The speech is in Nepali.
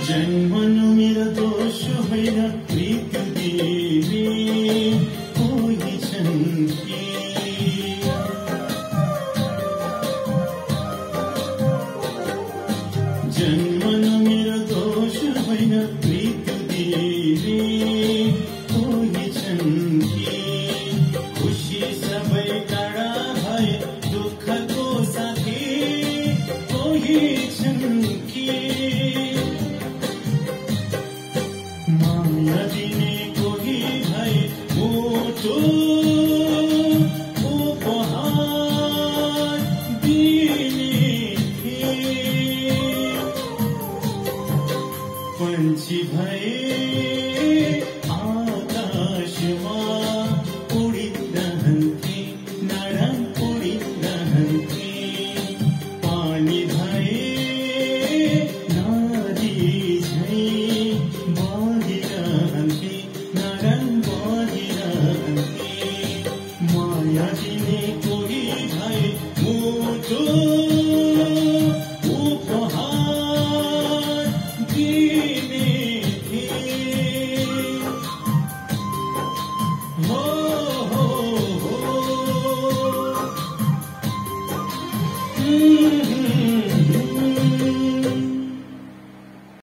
जन्मनु मेरो दोष होइन, मृत्यु दिने कोही छन् कि। जन्मनु मेरो दोष होइन, मृत्यु दिने कोही छन् कि। खुसी सबै टाढा भए, दुःखको साथी कोही छन् कि। माया दिने कोही भए, मोटो उपहार दिने थिए। पंछी भए आकाशमा उडिरहन्थे, नरम उडिरहन्थे। पानी भए नदी झैं बगिरहन्थे, नरम बगिरहन्थे। माया